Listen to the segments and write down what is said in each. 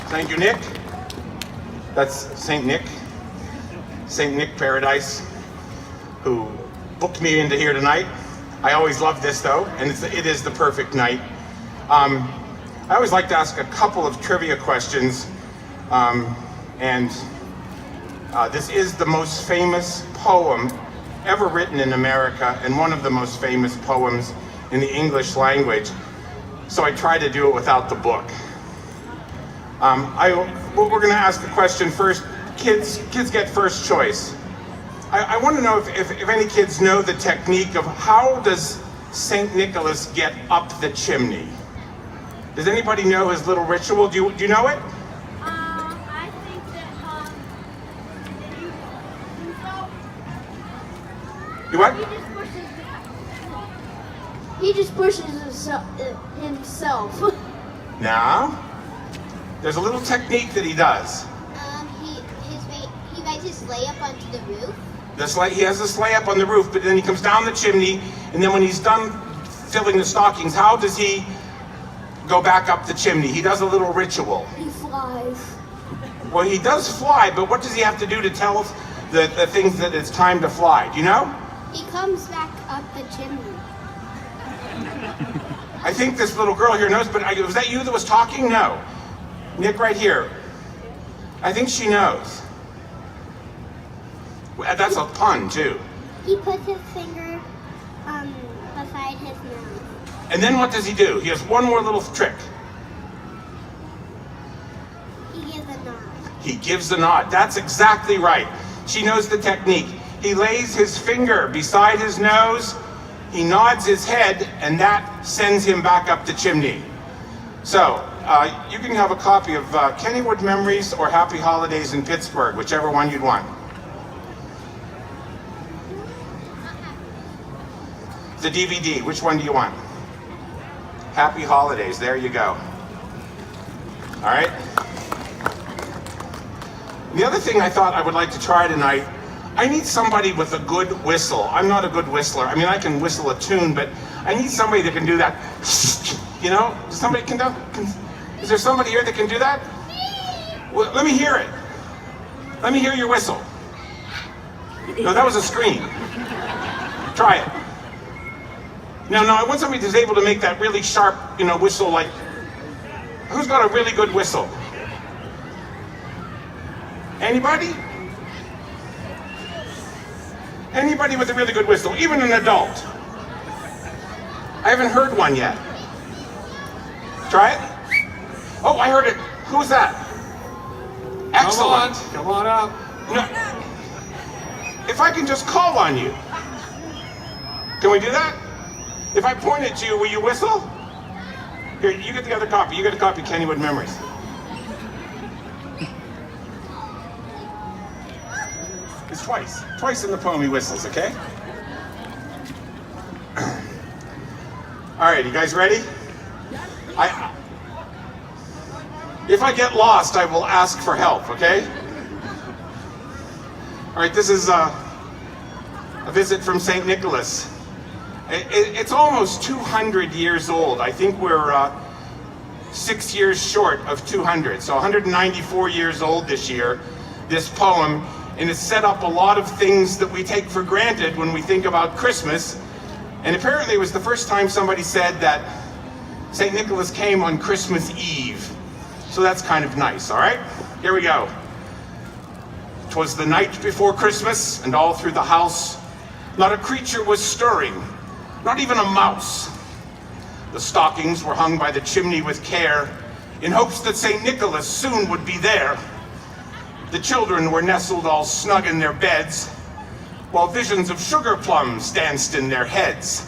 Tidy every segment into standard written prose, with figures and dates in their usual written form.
Thank you, Nick. That's St. Nick Paradise, who booked me into here tonight. I always love this though, and it is the perfect night. I always like to ask a couple of trivia questions, this is the most famous poem ever written in America, and one of the most famous poems in the English language. So I try to do it without the book. We're going to ask the question first. Kids get first choice. I want to know if any kids know the technique of how does St. Nicholas get up the chimney? Does anybody know his little ritual? Do you know it? I think that You what? He just pushes himself. Now, there's a little technique that he does. He rides his sleigh up onto the roof. He has a sleigh up on the roof, but then he comes down the chimney, and then when he's done filling the stockings, how does he go back up the chimney? He does a little ritual. He flies. Well, he does fly, but what does he have to do to tell the things that it's time to fly? Do you know? He comes back up the chimney. I think this little girl here knows, but was that you that was talking? No. Nick right here. I think she knows. That's a pun, too. He puts his finger beside his nose. And then what does he do? He has one more little trick. He gives a nod. He gives a nod. That's exactly right. She knows the technique. He lays his finger beside his nose, he nods his head, and that sends him back up the chimney. So, you can have a copy of Kennywood Memories or Happy Holidays in Pittsburgh, whichever one you'd want. The DVD, which one do you want? Happy Holidays, there you go. All right. The other thing I thought I would like to try tonight, I need somebody with a good whistle. I'm not a good whistler. I mean, I can whistle a tune, but I need somebody that can do that. You know, somebody is there somebody here that can do that? Well, let me hear it. Let me hear your whistle. No, that was a scream. Try it. No, I want somebody who's able to make that really sharp, whistle like, who's got a really good whistle? Anybody? Anybody with a really good whistle, even an adult? I haven't heard one yet. Try it. Oh, I heard it. Who's that? Excellent. Come on up. No. If I can just call on you. Can we do that? If I point at you, will you whistle? Here, you get the other copy. You get a copy of Kennywood Memories. It's twice. Twice in the poem he whistles, okay? All right, you guys ready? If I get lost, I will ask for help, okay? All right, this is a visit from St. Nicholas. It's almost 200 years old. I think we're 6 years short of 200. So 194 years old this year, this poem, and it's set up a lot of things that we take for granted when we think about Christmas. And apparently it was the first time somebody said that St. Nicholas came on Christmas Eve. So that's kind of nice, all right? Here we go. 'Twas the night before Christmas, and all through the house, not a creature was stirring, not even a mouse. The stockings were hung by the chimney with care, in hopes that St. Nicholas soon would be there. The children were nestled all snug in their beds, while visions of sugar plums danced in their heads.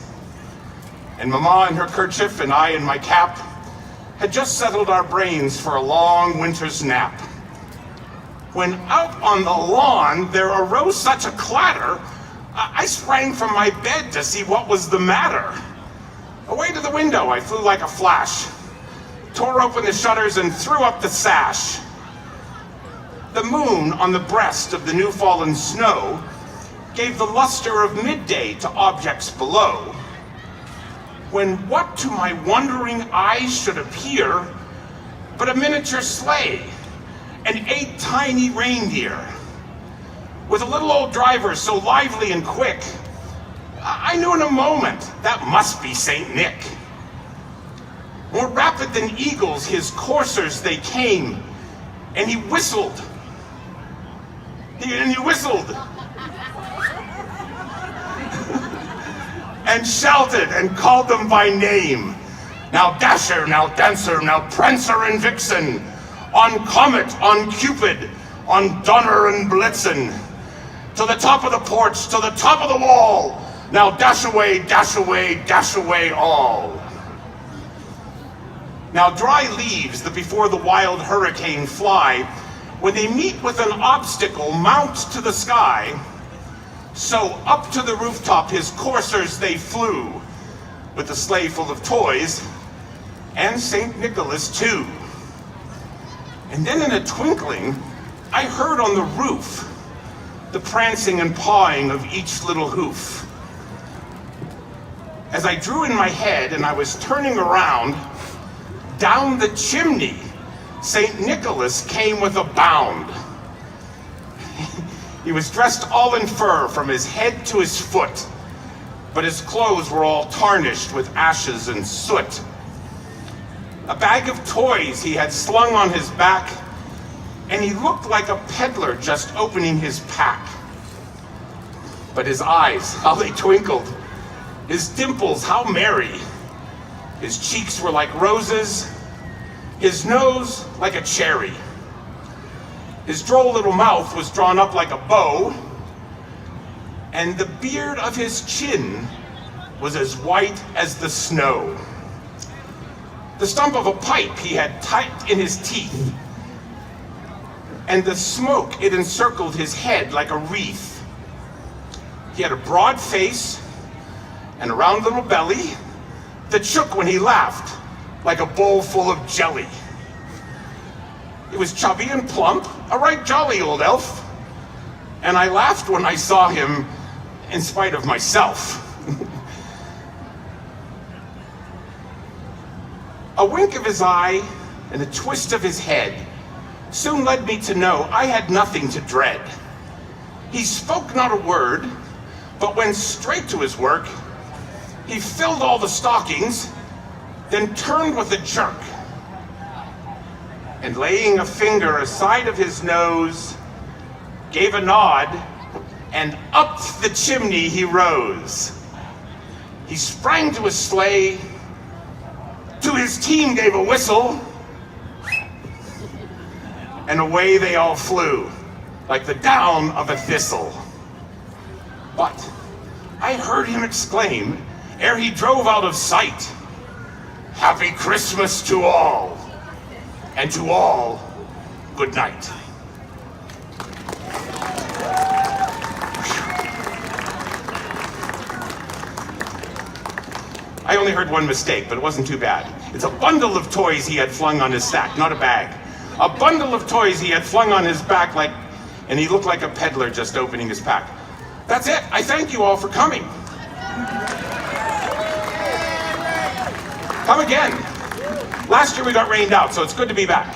And Mama in her kerchief and I in my cap had just settled our brains for a long winter's nap. When out on the lawn there arose such a clatter, I sprang from my bed to see what was the matter. Away to the window I flew like a flash, tore open the shutters and threw up the sash. The moon on the breast of the new fallen snow gave the luster of midday to objects below. When what to my wondering eyes should appear but a miniature sleigh and 8 tiny reindeer. With a little old driver so lively and quick, I knew in a moment that must be Saint Nick. More rapid than eagles, his coursers they came, and he whistled. He whistled. And shouted and called them by name. Now Dasher, now Dancer, now Prancer and Vixen, on Comet, on Cupid, on Donner and Blitzen, to the top of the porch, to the top of the wall. Now dash away all. Now dry leaves that before the wild hurricane fly, when they meet with an obstacle, mount to the sky. So up to the rooftop his coursers they flew, with the sleigh full of toys, and St. Nicholas too. And then in a twinkling, I heard on the roof the prancing and pawing of each little hoof. As I drew in my head and I was turning around, down the chimney, St. Nicholas came with a bound. He was dressed all in fur from his head to his foot, but his clothes were all tarnished with ashes and soot. A bag of toys he had slung on his back, and he looked like a peddler just opening his pack. But his eyes, how they twinkled, his dimples, how merry. His cheeks were like roses, his nose like a cherry. His droll little mouth was drawn up like a bow, and the beard of his chin was as white as the snow. The stump of a pipe he had tight in his teeth, and the smoke, it encircled his head like a wreath. He had a broad face and a round little belly that shook when he laughed like a bowl full of jelly. He was chubby and plump, a right jolly old elf, and I laughed when I saw him in spite of myself. A wink of his eye and a twist of his head soon led me to know I had nothing to dread. He spoke not a word, but went straight to his work. He filled all the stockings, then turned with a jerk, and laying a finger aside of his nose, gave a nod, and up the chimney he rose. He sprang to his sleigh, to his team gave a whistle, and away they all flew, like the down of a thistle. But I heard him exclaim, ere he drove out of sight, "Happy Christmas to all, and to all, good night." I only heard one mistake, but it wasn't too bad. It's a bundle of toys he had flung on his sack, not a bag. A bundle of toys he had flung on his back, and he looked like a peddler just opening his pack. That's it. I thank you all for coming. Come again. Last year we got rained out, so it's good to be back.